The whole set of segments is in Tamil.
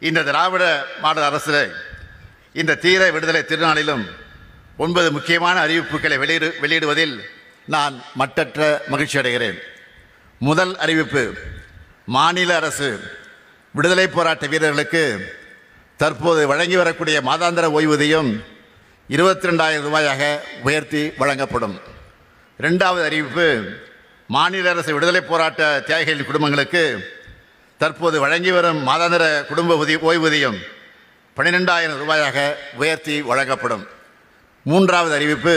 இந்த திராவிட மாடல் அரசு இந்த தீர விடுதலை திருநாளிலும் 9 முக்கியமான அறிவிப்புகளை வெளியிடுவதில் நான் மட்டற்ற மகிழ்ச்சி அடைகிறேன். முதல் அறிவிப்பு, மாநில அரசு விடுதலை போராட்ட வீரர்களுக்கு தற்போது வழங்கி வரக்கூடிய மாதாந்திர ஓய்வூதியம் 22,000 ரூபாயாக உயர்த்தி வழங்கப்படும். இரண்டாவது அறிவிப்பு, மாநில அரசு விடுதலை போராட்ட தியாகிகளின் குடும்பங்களுக்கு தற்போது வழங்கி வரும் மாதாந்திர குடும்ப ஓய்வூதியம் 12,000 ரூபாயாக உயர்த்தி வழங்கப்படும். மூன்றாவது அறிவிப்பு,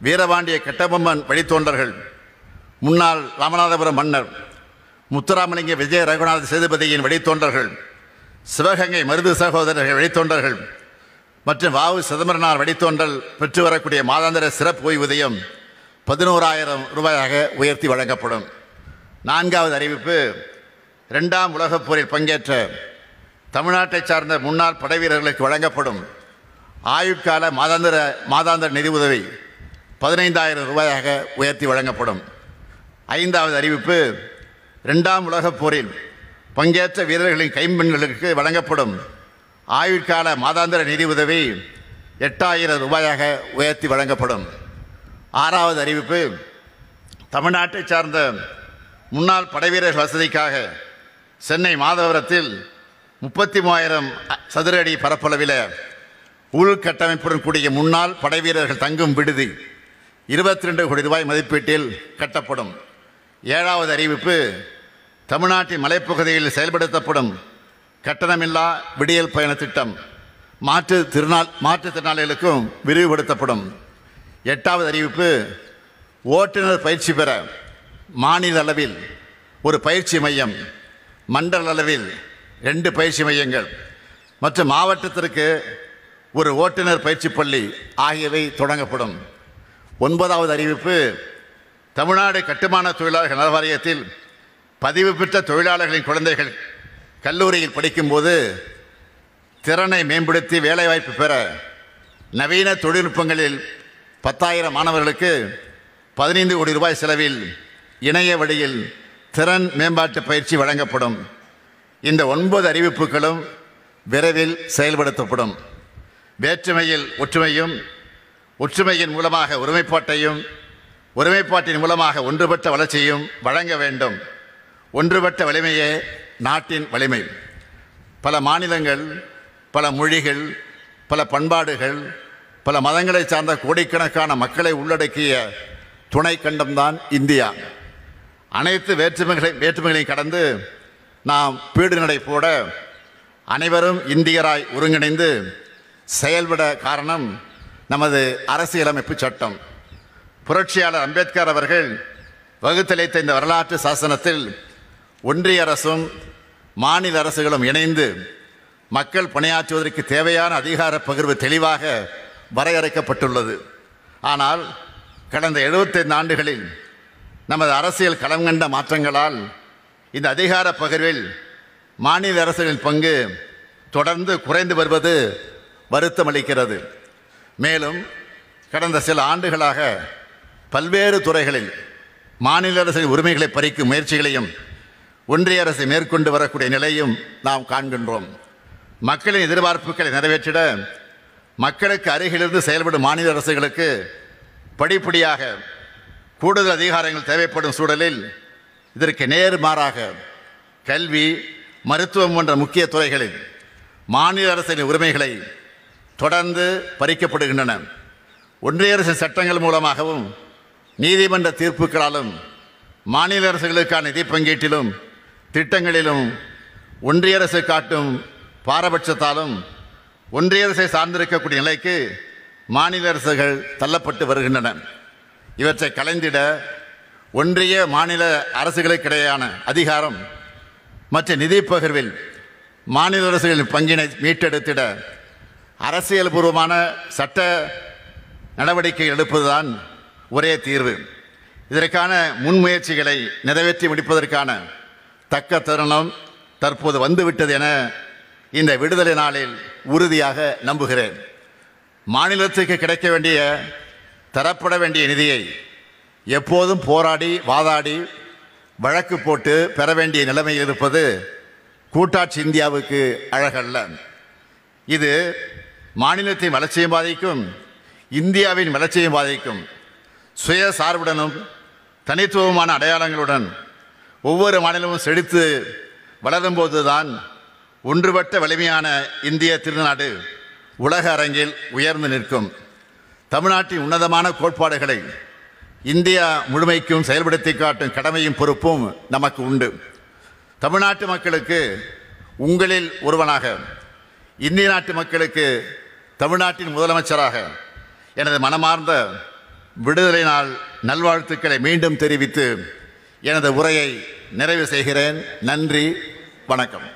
வீரபாண்டிய கட்டபொம்மன் வழித்தோன்றர்கள் முன்னாள் ராமநாதபுரம் மன்னர் முத்துராமலிங்க விஜய ரகுநாத சேதுபதியின் வழித்தோன்றர்கள், சிவகங்கை மருது சகோதரர்கள் வழித்தோன்றர்கள் மற்றும் வாவு சிதம்பரனார் வழித்தோன்றல் பெற்று வரக்கூடிய மாதாந்திர சிறப்பு ஓய்வூதியம் 11,000 ரூபாயாக உயர்த்தி வழங்கப்படும். நான்காவது அறிவிப்பு, 2ஆம் உலகப் போரில் பங்கேற்ற தமிழ்நாட்டை சார்ந்த முன்னாள் படைவீரர்களுக்கு வழங்கப்படும் ஆயுட்கால மாதாந்திர நிதி உதவி 15,000 ரூபாயாக உயர்த்தி வழங்கப்படும். ஐந்தாவது அறிவிப்பு, 2ஆம் உலகப் போரில் பங்கேற்ற வீரர்களின் கைம்பெண்களுக்கு வழங்கப்படும் ஆயுட்கால மாதாந்திர நிதி உதவி 8,000 ரூபாயாக உயர்த்தி வழங்கப்படும். ஆறாவது அறிவிப்பு, தமிழ்நாட்டை சார்ந்த முன்னாள் படைவீரர் வசதிக்காக சென்னை மாதவரத்தில் 33,000 சதுர அடி பரப்பளவில் உள்கட்டமைப்புடன் கூடிய முன்னாள் படைவீரர்கள் தங்கும் விடுதி 22 கோடி ரூபாய் மதிப்பீட்டில் கட்டப்படும். ஏழாவது அறிவிப்பு, தமிழ்நாட்டின் மலைப்பகுதியில் செயல்படுத்தப்படும் கட்டணமில்லா விடியல் பயண திட்டம் மாற்றுத்திறனாளிகளுக்கும் விரிவுபடுத்தப்படும். எட்டாவது அறிவிப்பு, ஓட்டுநர் பயிற்சி பெற மாநில அளவில் ஒரு பயிற்சி மையம், மண்டல அளவில் 2 பயிற்சி மையங்கள் மற்றும் மாவட்டத்திற்கு ஒரு ஓட்டுநர் பயிற்சி பள்ளி ஆகியவை தொடங்கப்படும். ஒன்பதாவது அறிவிப்பு, தமிழ்நாடு கட்டுமான தொழிலாளர்கள் நல வாரியத்தில் பதிவு பெற்ற தொழிலாளர்களின் குழந்தைகள் கல்லூரியில் படிக்கும்போது திறனை மேம்படுத்தி வேலைவாய்ப்பு பெற நவீன தொழில்நுட்பங்களில் 10,000 மாணவர்களுக்கு 15 கோடி ரூபாய் செலவில் இணைய வழியில் திறன் மேம்பாட்டு பயிற்சி வழங்கப்படும். இந்த 9 அறிவிப்புகளும் விரைவில் செயல்படுத்தப்படும். வேற்றுமையில் ஒற்றுமையும், ஒற்றுமையின் மூலமாக ஒருமைப்பாட்டையும், ஒருமைப்பாட்டின் மூலமாக ஒன்றுபட்ட வளர்ச்சியும் வழங்க வேண்டும். ஒன்றுபட்ட வலிமையே நாட்டின் வலிமை. பல மாநிலங்கள், பல மொழிகள், பல பண்பாடுகள், பல மதங்களை சார்ந்த கோடிக்கணக்கான மக்களை உள்ளடக்கிய துணை கண்டம்தான் இந்தியா. அனைத்து வேற்றுமைகளையும் கடந்து நாம் பீடு நடை போட அனைவரும் இந்தியராய் ஒருங்கிணைந்து செயல்பட காரணம் நமது அரசியலமைப்பு சட்டம். புரட்சியாளர் அம்பேத்கர் அவர்கள் வகுத்தளித்த இந்த வரலாற்று சாசனத்தில் ஒன்றிய அரசும் மாநில அரசுகளும் இணைந்து மக்கள் பணியாற்றுவதற்கு தேவையான அதிகார பகிர்வு தெளிவாக வரையறுக்கப்பட்டுள்ளது. ஆனால் கடந்த 75 ஆண்டுகளில் நமது அரசியல் களம் கண்ட மாற்றங்களால் இந்த அதிகார பகிர்வில் மாநில அரசுகளின் பங்கு தொடர்ந்து குறைந்து வருவது வருத்தமளிக்கிறது. மேலும் கடந்த சில ஆண்டுகளாக பல்வேறு துறைகளில் மாநில அரசின் உரிமைகளை பறிக்கும் முயற்சிகளையும் ஒன்றிய அரசு மேற்கொண்டு வரக்கூடிய நிலையும் நாம் காண்கின்றோம். மக்களின் எதிர்பார்ப்புகளை நிறைவேற்றிட மக்களுக்கு அருகிலிருந்து செயல்படும் மாநில அரசுகளுக்கு படிப்படியாக கூடுதல் அதிகாரங்கள் தேவைப்படும் சூழலில் இதற்கு நேர்மாறாக கல்வி, மருத்துவம் போன்ற முக்கிய துறைகளில் மாநில அரசின் உரிமைகளை தொடர்ந்து பறிக்கப்படுகின்றன. ஒன்றிய அரசின் சட்டங்கள் மூலமாகவும் நீதிமன்ற தீர்ப்புகளாலும் மாநில அரசுகளுக்கான நிதி பங்கீட்டிலும் திட்டங்களிலும் ஒன்றிய அரசு காட்டும் பாரபட்சத்தாலும் ஒன்றிய அரசை சார்ந்திருக்கக்கூடிய நிலைக்கு மாநில அரசுகள் தள்ளப்பட்டு வருகின்றன. இவற்றை கலைந்திட ஒன்றிய மாநில அரசுகளுக்கிடையான அதிகாரம் மற்றும் நிதி பகிர்வில் மாநில அரசுகளின் பங்கினை மீட்டெடுத்திட அரசியல் பூர்வமான சட்ட நடவடிக்கை எடுப்பதுதான் ஒரே தீர்வு. இதற்கான முன்முயற்சிகளை நிறைவேற்றி முடிப்பதற்கான தக்க தருணம் தற்போது வந்துவிட்டது என இந்த விடுதலை நாளில் உறுதியாக நம்புகிறேன். மாநிலத்துக்கு கிடைக்க வேண்டிய, தரப்பட வேண்டிய நிதியை எப்போதும் போராடி வாதாடி வழக்கு போட்டு பெற வேண்டிய நிலைமையில் இருப்பது கூட்டாட்சி இந்தியாவுக்கு அழகல்ல. இது மாநிலத்தின் வளர்ச்சியை பாதிக்கும், இந்தியாவின் வளர்ச்சியை பாதிக்கும். சுயசார்புடனும் தனித்துவமான அடையாளங்களுடன் ஒவ்வொரு மாநிலமும் செழித்து வளரும்போதுதான் ஒன்றுபட்ட வலிமையான இந்திய திருநாடு உலக அரங்கில் உயர்ந்து நிற்கும். தமிழ்நாட்டின் உன்னதமான கோட்பாடுகளை இந்தியா முழுமைக்கும் செயல்படுத்தி காட்டும் கடமையும் பொறுப்பும் நமக்கு உண்டு. தமிழ்நாட்டு மக்களுக்கு உங்களில் ஒருவனாக, இந்திய நாட்டு மக்களுக்கு தமிழ்நாட்டின் முதலமைச்சராக எனது மனமார்ந்த விடுதலை நாள் நல்வாழ்த்துக்களை மீண்டும் தெரிவித்து எனது உரையை நிறைவு செய்கிறேன். நன்றி, வணக்கம்.